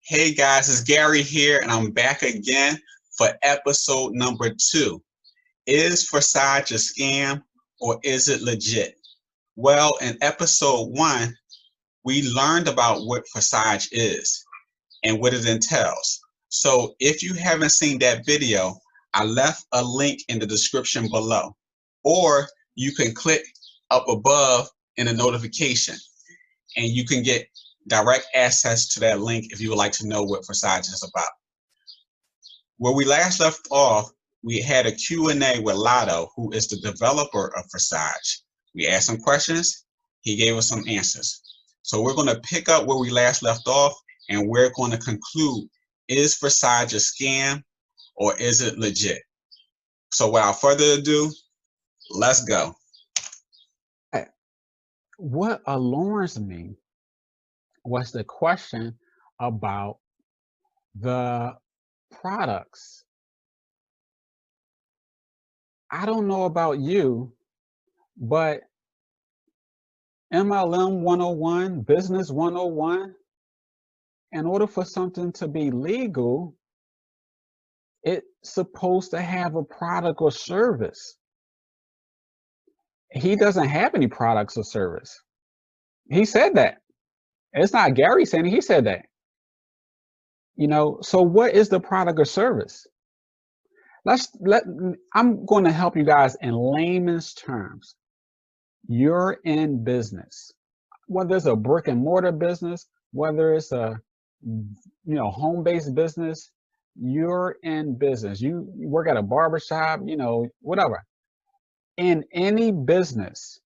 Hey guys, it's Gary here, and I'm back again for episode number 2. Is Forsage a scam or is it legit? Well, in episode 1, we learned about what Forsage is and what it entails. So if you haven't seen that video, I left a link in the description below, or you can click up above in the notification and you can get direct access to that link if you would like to know what Forsage is about. Where we last left off, we had a Q&A with Lotto, who is the developer of Forsage. We asked some questions, he gave us some answers. So we're going to pick up where we last left off, and we're going to conclude, is Forsage a scam or is it legit? So without further ado, let's go. What alarms me was the question about the products. I don't know about you, but MLM 101, Business 101, in order for something to be legal, it's supposed to have a product or service. He doesn't have any products or service. He said that. It's not Gary saying it, he said that. So what is the product or service? I'm going to help you guys in layman's terms. You're in business, whether it's a brick and mortar business, whether it's a home-based business, you're in business. You work at a barbershop, whatever. In any business,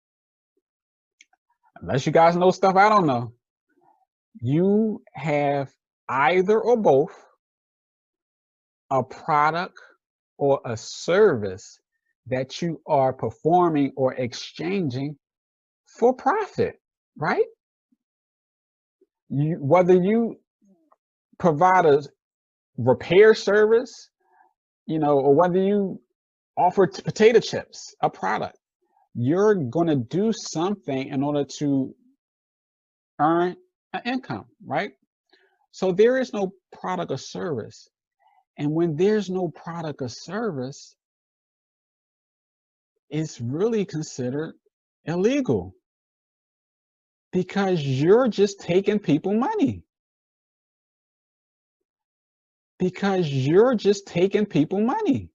unless you guys know stuff I don't know, you have either or both a product or a service that you are performing or exchanging for profit, right? Whether you provide a repair service, or whether you offer potato chips, a product, you're going to do something in order to earn an income, right? So there is no product or service. And when there's no product or service, it's really considered illegal because you're just taking people money. Because you're just taking people money.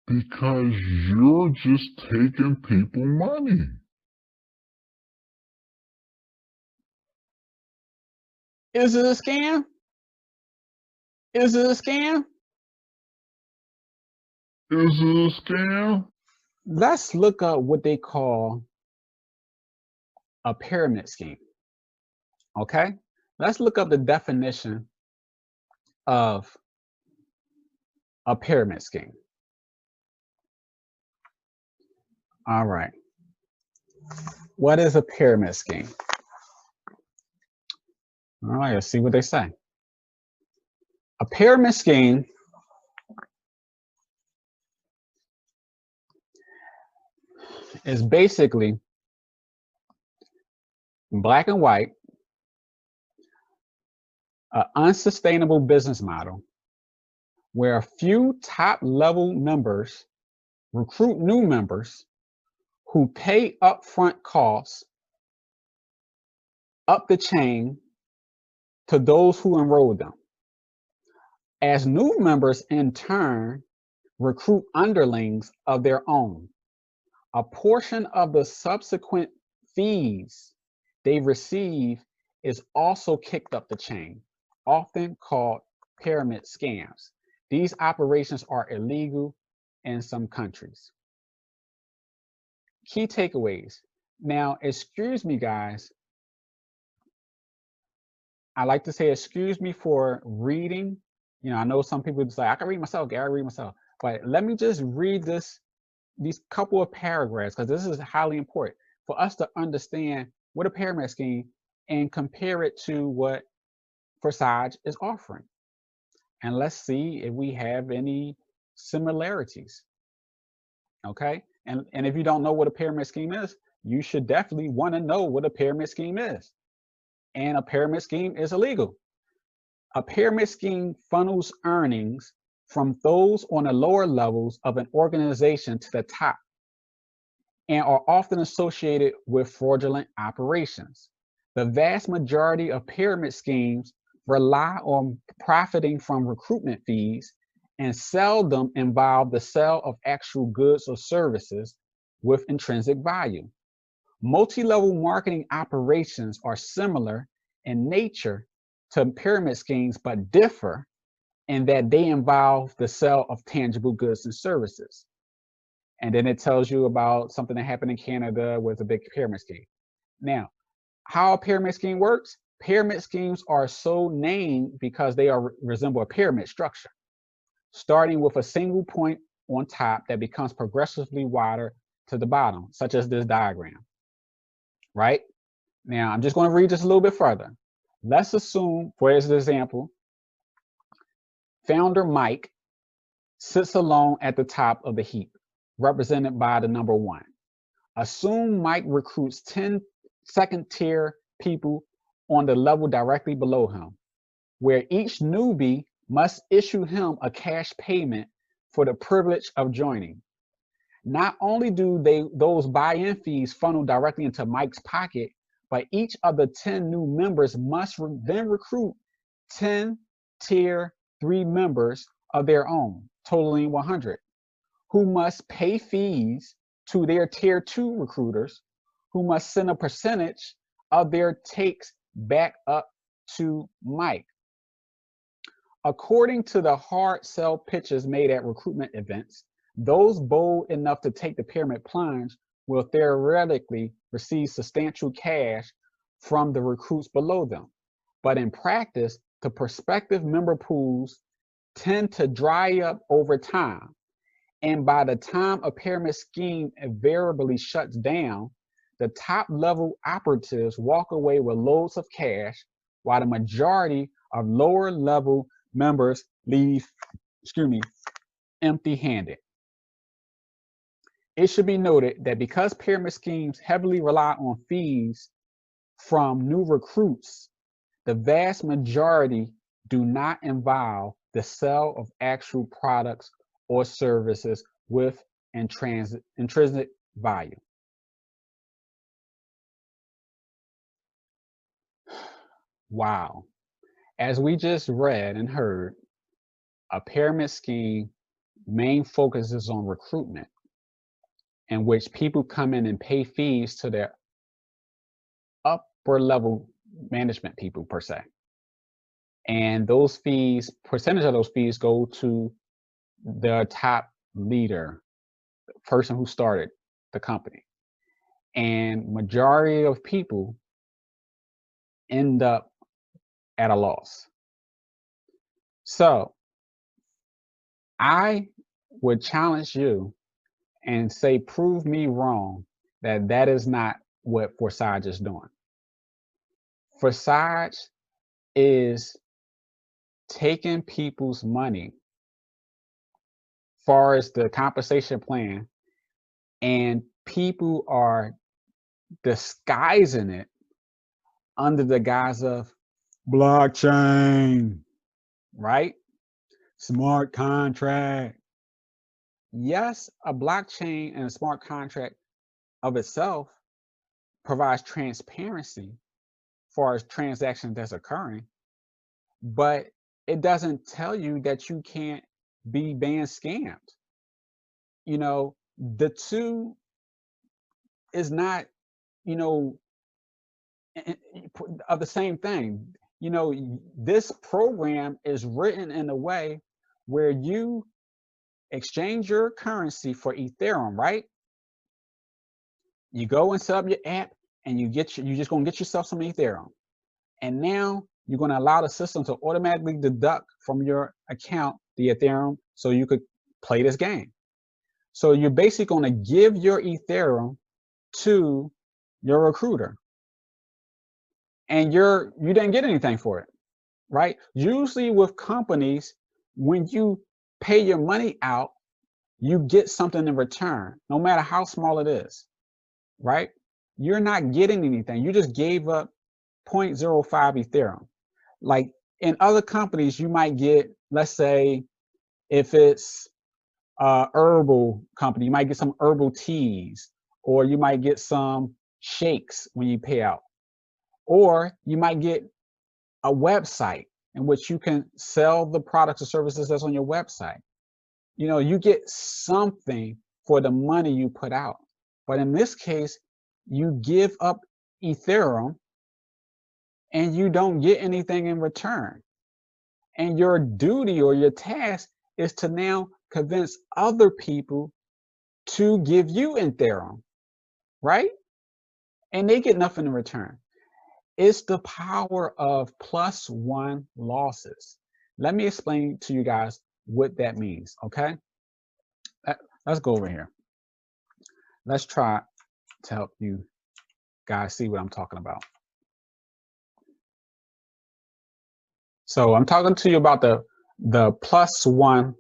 Because you're just taking people money. Is it a scam? Is it a scam? Is it a scam? Let's look up what they call a pyramid scheme. Okay? Let's look up the definition of a pyramid scheme. All right. What is a pyramid scheme? All right, let's see what they say. A pyramid scheme is basically black and white, an unsustainable business model where a few top-level members recruit new members who pay upfront costs up the chain to those who enrolled them. As new members in turn recruit underlings of their own, a portion of the subsequent fees they receive is also kicked up the chain, often called pyramid scams. These operations are illegal in some countries. Key takeaways. Now, excuse me, guys. I like to say excuse me for reading. I know some people just like, I can read myself, Gary, read myself. But let me just read these couple of paragraphs, because this is highly important for us to understand what a pyramid scheme and compare it to what Forsage is offering. And let's see if we have any similarities. Okay? And if you don't know what a pyramid scheme is, you should definitely want to know what a pyramid scheme is. and a pyramid scheme is illegal. A pyramid scheme funnels earnings from those on the lower levels of an organization to the top and are often associated with fraudulent operations. The vast majority of pyramid schemes rely on profiting from recruitment fees and seldom involve the sale of actual goods or services with intrinsic value. Multi-level marketing operations are similar in nature to pyramid schemes, but differ in that they involve the sale of tangible goods and services. And then it tells you about something that happened in Canada with a big pyramid scheme. Now, how a pyramid scheme works? Pyramid schemes are so named because they resemble a pyramid structure, starting with a single point on top that becomes progressively wider to the bottom, such as this diagram, right? Now, I'm just going to read this a little bit further. Let's assume, for example, founder Mike sits alone at the top of the heap, represented by the number 1. Assume Mike recruits 10 second-tier people on the level directly below him, where each newbie must issue him a cash payment for the privilege of joining. Not only do those buy-in fees funnel directly into Mike's pocket, but each of the 10 new members must then recruit 10 tier 3 members of their own, totaling 100, who must pay fees to their tier 2 recruiters, who must send a percentage of their takes back up to Mike. According to the hard sell pitches made at recruitment events, those bold enough to take the pyramid plunge will theoretically receive substantial cash from the recruits below them. But in practice, the prospective member pools tend to dry up over time. And by the time a pyramid scheme invariably shuts down, the top level operatives walk away with loads of cash, while the majority of lower level members leave, empty-handed. It should be noted that because pyramid schemes heavily rely on fees from new recruits, the vast majority do not involve the sale of actual products or services with intrinsic value. Wow. As we just read and heard, a pyramid scheme main focus is on recruitment, in which people come in and pay fees to their upper level management people per se. And those fees, percentage of those fees go to the top leader, the person who started the company. And majority of people end up at a loss. So I would challenge you and say, prove me wrong that that is not what Forsage is doing. Forsage is taking people's money far as the compensation plan, and people are disguising it under the guise of blockchain, right? Smart contract. Yes, a blockchain and a smart contract of itself provides transparency as far as transactions that's occurring, but it doesn't tell you that you can't be being scammed. You know, the two is not, you know, of the same thing. You know, this program is written in a way where you exchange your currency for Ethereum, right? You go and set up your app and you're just gonna get yourself some Ethereum. And now you're gonna allow the system to automatically deduct from your account the Ethereum so you could play this game. So you're basically gonna give your Ethereum to your recruiter. And you didn't get anything for it, right? Usually with companies, when you pay your money out, you get something in return, no matter how small it is, right? You're not getting anything. You just gave up 0.05 Ethereum. Like in other companies, you might get, let's say, if it's a herbal company, you might get some herbal teas, or you might get some shakes when you pay out, or you might get a website in which you can sell the products or services that's on your website. You know, you get something for the money you put out. But in this case, you give up Ethereum and you don't get anything in return. And your duty or your task is to now convince other people to give you Ethereum, right? And they get nothing in return. It's the power of +1 losses. Let me explain to you guys what that means, okay? Let's go over here. Let's try to help you guys see what I'm talking about. So I'm talking to you about the +1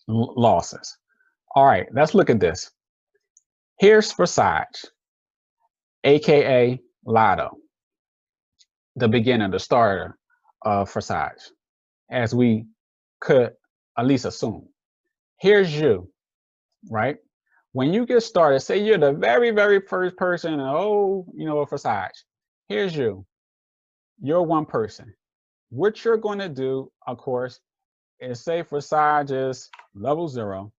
losses. All right, let's look at this. Here's Forsage, aka Lotto, the beginner, the starter of Forsage, as we could at least assume. Here's you, right? When you get started, say you're the very, very first person in Forsage. Here's you. You're one person. What you're going to do, of course, is say Forsage is level 0.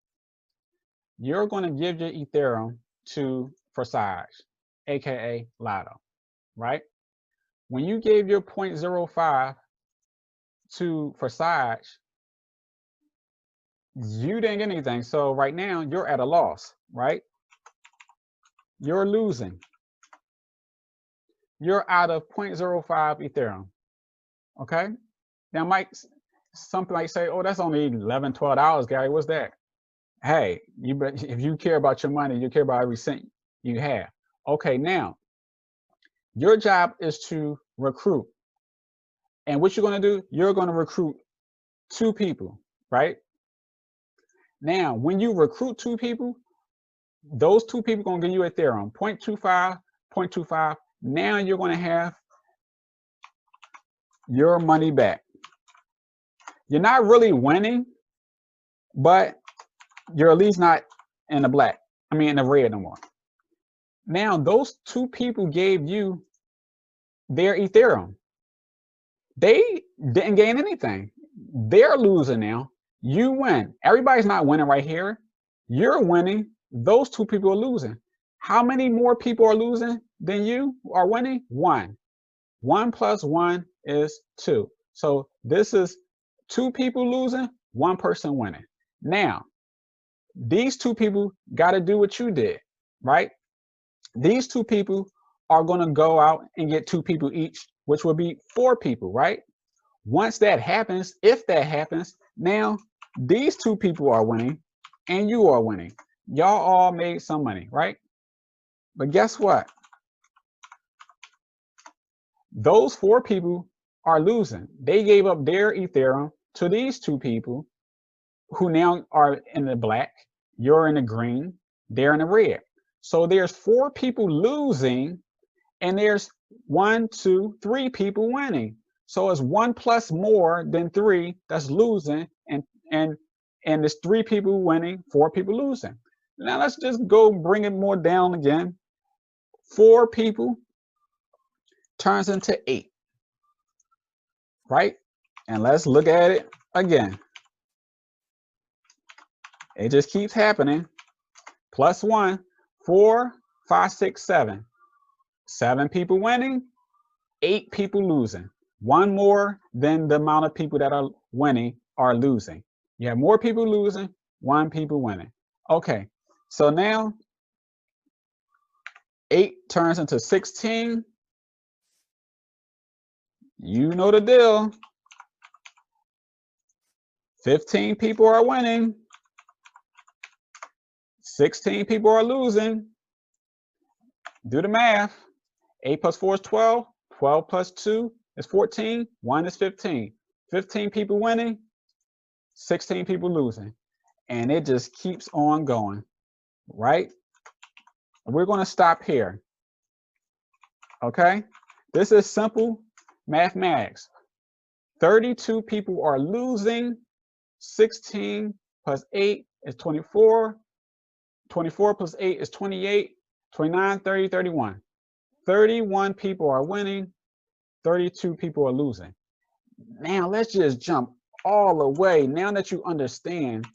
You're going to give your Ethereum to Forsage, aka Lotto, right? When you gave your 0.05 to Forsage, you didn't get anything. So right now you're at a loss, right? You're losing. You're out of 0.05 Ethereum. Okay. Now, something might say, oh, that's only $11, $12, Gary. What's that? Hey, if you care about your money, you care about every cent you have. Okay, now your job is to recruit. And what you're going to do, you're going to recruit 2 people, right? Now, when you recruit 2 people, those 2 people are going to give you Ethereum, 0.25, 0.25. Now you're going to have your money back. You're not really winning, but you're at least not in the black. In the red no more. Now, those 2 people gave you their Ethereum. They didn't gain anything. They're losing now. You win. Everybody's not winning right here. You're winning. Those 2 people are losing. How many more people are losing than you are winning? 1. 1 plus 1 is 2. So this is 2 people losing, 1 person winning. Now, these 2 people got to do what you did, right? These 2 people are going to go out and get 2 people each, which will be 4 people, right? Once that happens, if that happens, now these 2 people are winning and you are winning. Y'all all made some money, right? But guess what? Those 4 people are losing. They gave up their Ethereum to these 2 people who now are in the black. You're in the green. They're in the red. So there's 4 people losing and there's 1, 2, 3 people winning. So it's 1 plus more than 3 that's losing, and there's 3 people winning, 4 people losing. Now let's just go bring it more down again. 4 people turns into 8, right? And let's look at it again. It just keeps happening. +1, 4, 5, 6, 7. 7 people winning, 8 people losing. 1 more than the amount of people that are winning are losing. You have more people losing, 1 people winning. Okay, so now 8 turns into 16. You know the deal. 15 people are winning. 16 people are losing. Do the math. 8 plus 4 is 12. 12 plus 2 is 14. 1 is 15. 15 people winning. 16 people losing. And it just keeps on going, right? We're going to stop here. Okay, this is simple mathematics. 32 people are losing. 16 plus 8 is 24. 24 plus 8 is 28. 29, 30, 31. 31 people are winning. 32 people are losing. Now let's just jump all the way. Now that you understand,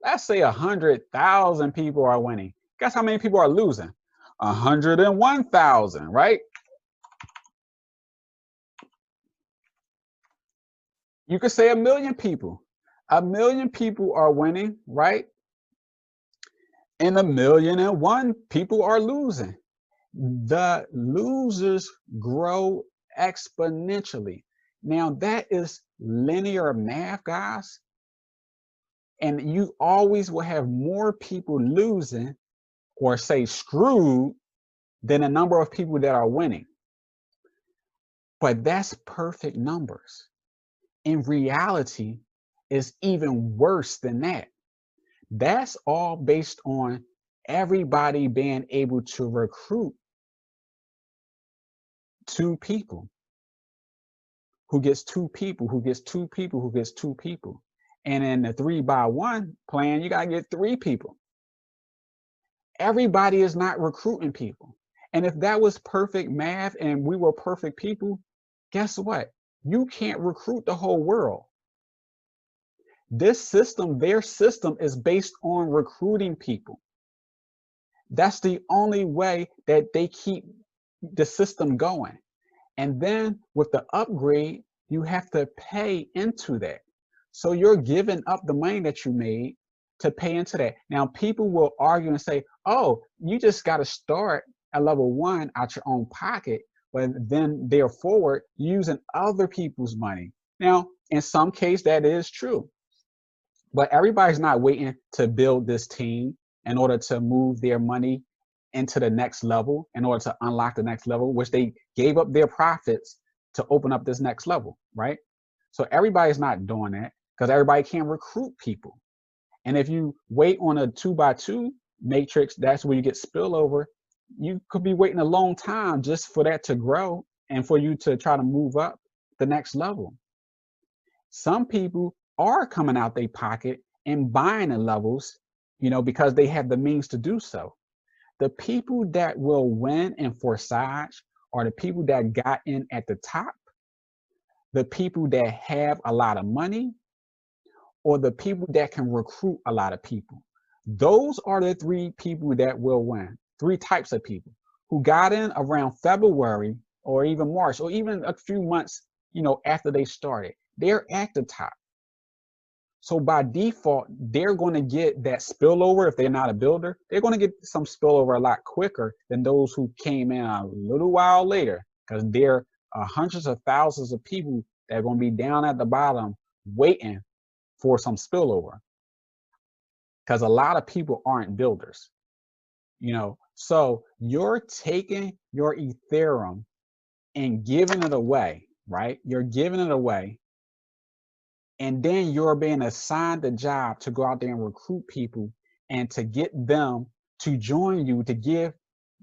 let's say 100,000 people are winning. Guess how many people are losing? 101,000, right? You could say 1,000,000 people. 1,000,000 people are winning, right? And 1,000,001 people are losing. The losers grow exponentially. Now that is linear math, guys. And you always will have more people losing or say screwed than the number of people that are winning. But that's perfect numbers. In reality, it's even worse than that. That's all based on everybody being able to recruit 2 people. Who gets 2 people, who gets 2 people, who gets 2 people. And in the 3x1 plan, you got to get 3 people. Everybody is not recruiting people. And if that was perfect math and we were perfect people, guess what? You can't recruit the whole world. This system, their system, is based on recruiting people. That's the only way that they keep the system going. And then with the upgrade, you have to pay into that. So you're giving up the money that you made to pay into that. Now, people will argue and say, oh, you just got to start at level 1 out your own pocket, but then therefore using other people's money. Now, in some case, that is true. But everybody's not waiting to build this team in order to move their money into the next level, in order to unlock the next level, which they gave up their profits to open up this next level, right? So everybody's not doing that because everybody can't recruit people. And if you wait on a 2x2 matrix, that's where you get spillover. You could be waiting a long time just for that to grow and for you to try to move up the next level. Some people are coming out their pocket and buying the levels, because they have the means to do so. The people that will win in Forsage are the people that got in at the top, the people that have a lot of money, or the people that can recruit a lot of people. Those are the 3 people that will win. 3 types of people who got in around February or even March or even a few months, after they started. They're at the top. So by default, they're going to get that spillover. If they're not a builder, they're going to get some spillover a lot quicker than those who came in a little while later, because there are hundreds of thousands of people that are going to be down at the bottom waiting for some spillover, because a lot of people aren't builders. So you're taking your Ethereum and giving it away, right? You're giving it away. And then you're being assigned the job to go out there and recruit people and to get them to join you, to give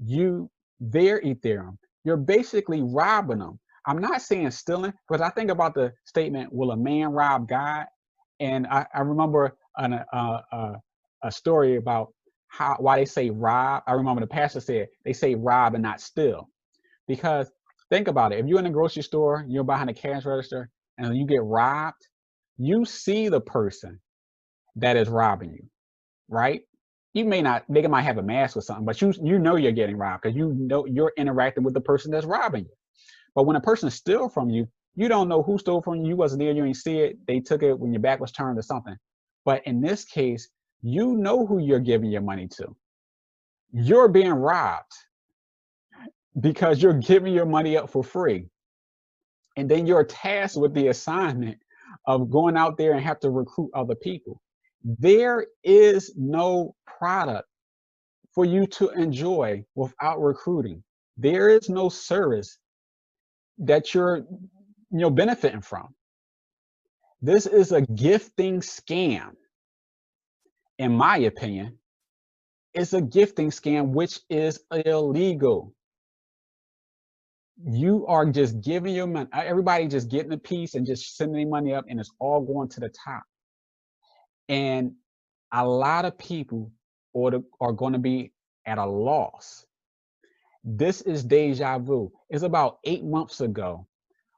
you their Ethereum. You're basically robbing them. I'm not saying stealing, because I think about the statement, will a man rob God? And I remember a story about why they say rob. I remember the pastor said, they say rob and not steal. Because think about it. If you're in a grocery store, you're behind the cash register, and you get robbed, you see the person that is robbing you, right? You may not, they might have a mask or something, but you know you're getting robbed because you know you're interacting with the person that's robbing you. But when a person steals from you, you don't know who stole from you. You wasn't there, you didn't see it. They took it when your back was turned or something. But in this case, you know who you're giving your money to. You're being robbed because you're giving your money up for free. And then you're tasked with the assignment of going out there and have to recruit other people. There is no product for you to enjoy without recruiting. There is no service that you're benefiting from. This is a gifting scam. In my opinion, it's a gifting scam, which is illegal. You are just giving your money. Everybody just getting a piece and just sending their money up, and it's all going to the top. And a lot of people are going to be at a loss. This is deja vu. It's about 8 months ago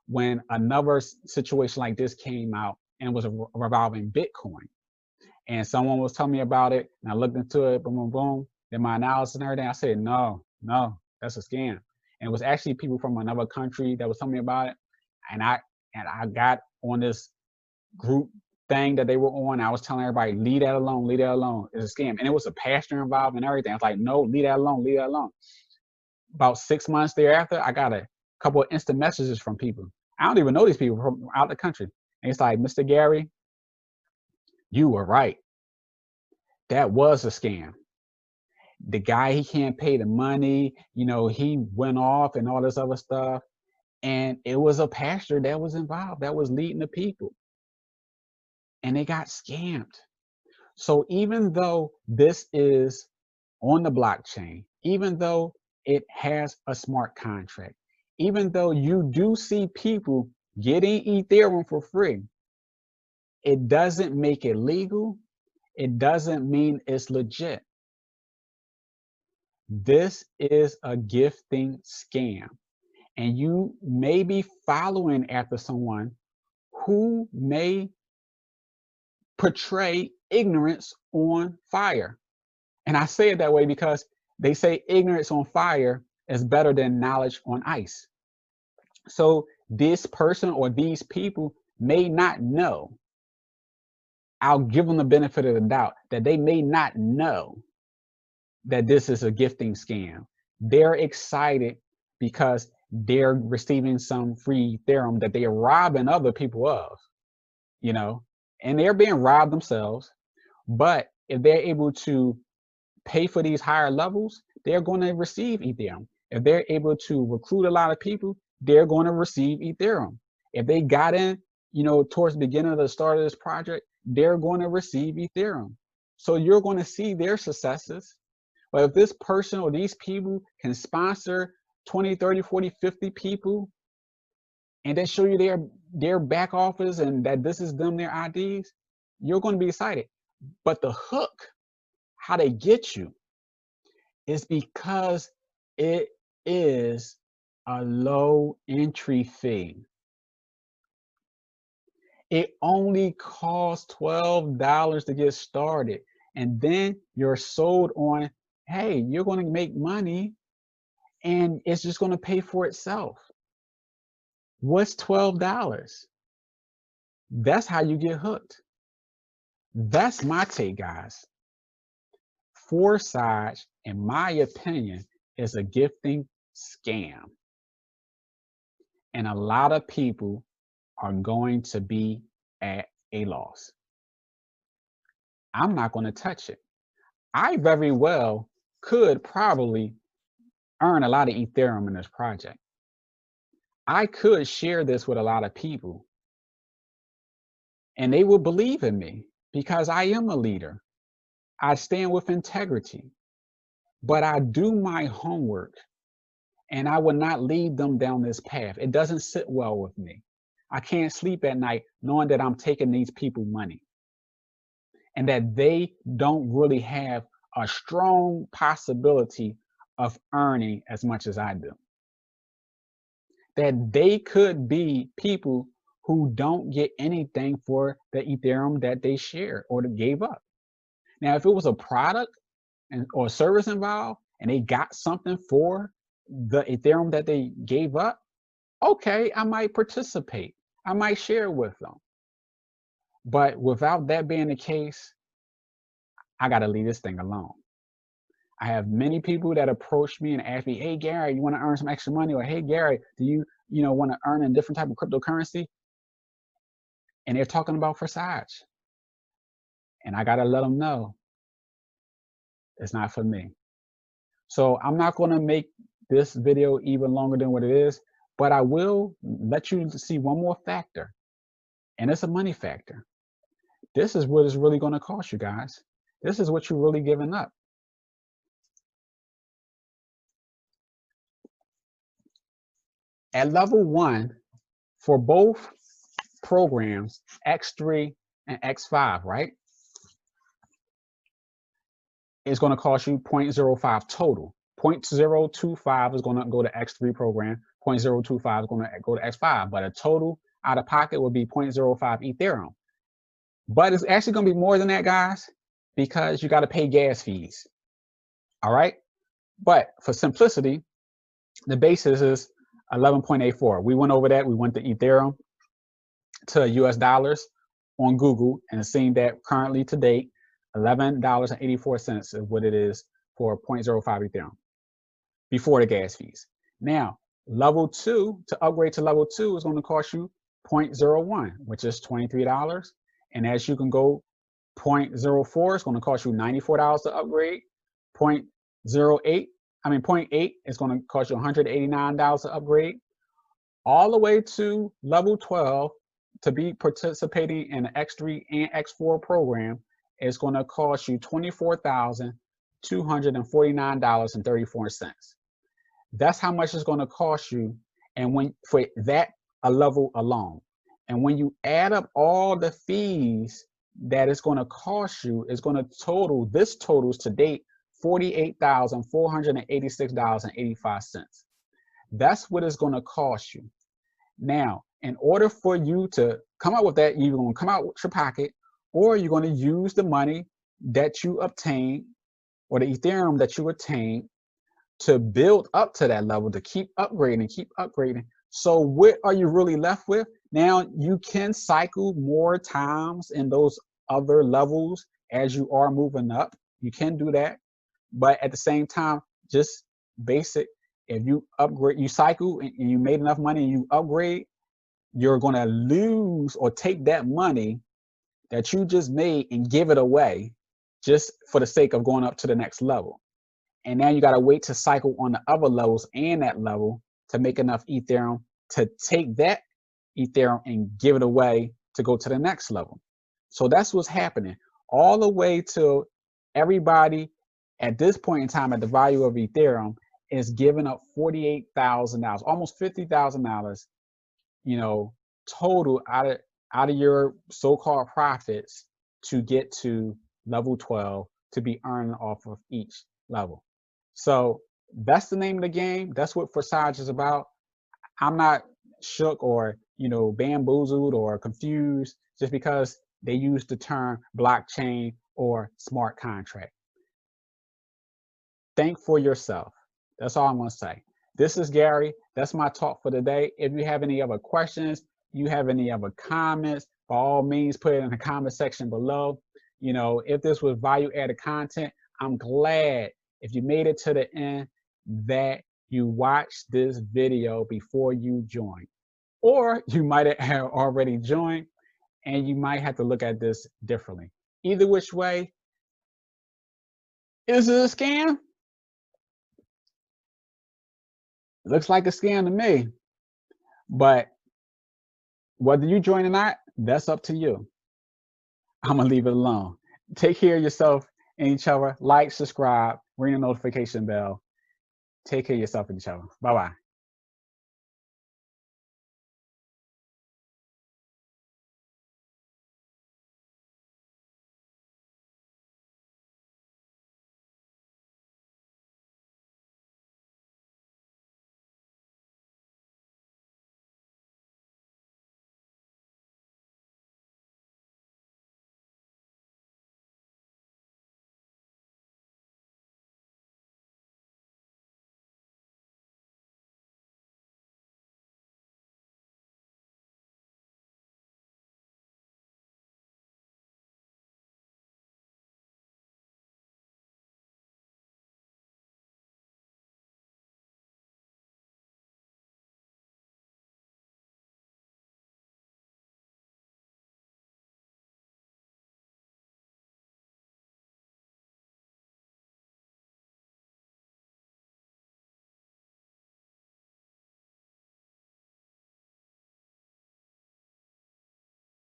when another situation like this came out and was revolving Bitcoin. And someone was telling me about it, and I looked into it, boom, boom, boom. Then my analysis and everything, I said, no, that's a scam. And it was actually people from another country that was telling me about it. And I got on this group thing that they were on. I was telling everybody, leave that alone, leave that alone. It's a scam. And it was a pastor involved and everything. I was like, no, leave that alone, leave that alone. About 6 months thereafter, I got a couple of instant messages from people. I don't even know these people from out the country. And it's like, Mr. Gary, you were right. That was a scam. The guy, he can't pay the money, he went off and all this other stuff. And it was a pastor that was involved, that was leading the people. And they got scammed. So even though this is on the blockchain, even though it has a smart contract, even though you do see people getting Ethereum for free, it doesn't make it legal. It doesn't mean it's legit. This is a gifting scam. And you may be following after someone who may portray ignorance on fire. And I say it that way because they say ignorance on fire is better than knowledge on ice. So this person or these people may not know. I'll give them the benefit of the doubt that they may not know that this is a gifting scam. They're excited because they're receiving some free Ethereum that they are robbing other people of, and they're being robbed themselves. But if they're able to pay for these higher levels, they're going to receive Ethereum. If they're able to recruit a lot of people, they're going to receive Ethereum. If they got in, towards the beginning of the start of this project, they're going to receive Ethereum. So you're going to see their successes. But if this person or these people can sponsor 20, 30, 40, 50 people, and then show you their back office and that this is them, their IDs, you're going to be excited. But the hook, how they get you, is because it is a low entry fee. It only costs $12 to get started. And then you're sold on, hey, you're going to make money and it's just going to pay for itself. What's $12? That's how you get hooked. That's my take, guys. Forsage, in my opinion, is a gifting scam. And a lot of people are going to be at a loss. I'm not going to touch it. I very well could probably earn a lot of Ethereum in this project. I could share this with a lot of people and they will believe in me because I am a leader. I stand with integrity, but I do my homework and I will not lead them down this path. It doesn't sit well with me. I can't sleep at night knowing that I'm taking these people money and that they don't really have a strong possibility of earning as much as I do. That they could be people who don't get anything for the Ethereum that they shared or that gave up. Now, if it was a product or service involved and they got something for the Ethereum that they gave up, okay, I might participate. I might share with them. But without that being the case, I got to leave this thing alone. I have many people that approach me and ask me, hey, Gary, you want to earn some extra money? Or, hey, Gary, do you want to earn a different type of cryptocurrency? And they're talking about Forsage. And I got to let them know it's not for me. So I'm not going to make this video even longer than what it is, but I will let you see one more factor. And it's a money factor. This is what it's really going to cost you guys. This is what you're really giving up. At level 1, for both programs, X3 and X5, right? It's going to cost you 0.05 total. 0.025 is going to go to X3 program. 0.025 is going to go to X5, but a total out of pocket will be 0.05 Ethereum. But it's actually going to be more than that, guys, because you got to pay gas fees. All right. But for simplicity, the basis is 11.84. We went over that. We went to Ethereum to US dollars on Google and seeing that currently to date, $11.84 is what it is for 0.05 Ethereum before the gas fees. Now, level 2, to upgrade to level 2 is going to cost you 0.01, which is $23. And as you can go 0.04 is going to cost you $94 to upgrade. 0.8 is going to cost you $189 to upgrade. All the way to level 12 to be participating in the X3 and X4 program is going to cost you $24,249.34. That's how much it's going to cost you, and when for that a level alone. And when you add up all the fees that it's going to cost you, it's going to total, this totals to date $48,486.85. That's what it's going to cost you. Now, in order for you to come out with that, you're going to come out with your pocket, or you're going to use the money that you obtain, or the Ethereum that you attain, to build up to that level, to keep upgrading. So what are you really left with? Now you can cycle more times in those other levels as you are moving up. You can do that, but at the same time, just basic, if you upgrade, you cycle and you made enough money and you upgrade, you're going to lose or take that money that you just made and give it away just for the sake of going up to the next level. And now you got to wait to cycle on the other levels and that level to make enough Ethereum to take that Ethereum and give it away to go to the next level. So that's what's happening all the way to everybody at this point in time at the value of Ethereum is giving up $48,000, almost $50,000, you know, total out of your so-called profits to get to level 12 to be earning off of each level. So that's the name of the game. That's what Forsage is about. I'm not shook or, you know, bamboozled or confused just because they use the term blockchain or smart contract. Think for yourself. That's all I'm going to say. This is Gary. That's my talk for today. If you have any other questions, you have any other comments, by all means, put it in the comment section below. You know, if this was value added content, I'm glad if you made it to the end that you watched this video before you joined. Or you might have already joined and you might have to look at this differently. Either which way, is it a scam? Looks like a scam to me. But whether you join or not, that's up to you. I'm going to leave it alone. Take care of yourself and each other. Like, subscribe, ring the notification bell. Take care of yourself and each other. Bye-bye.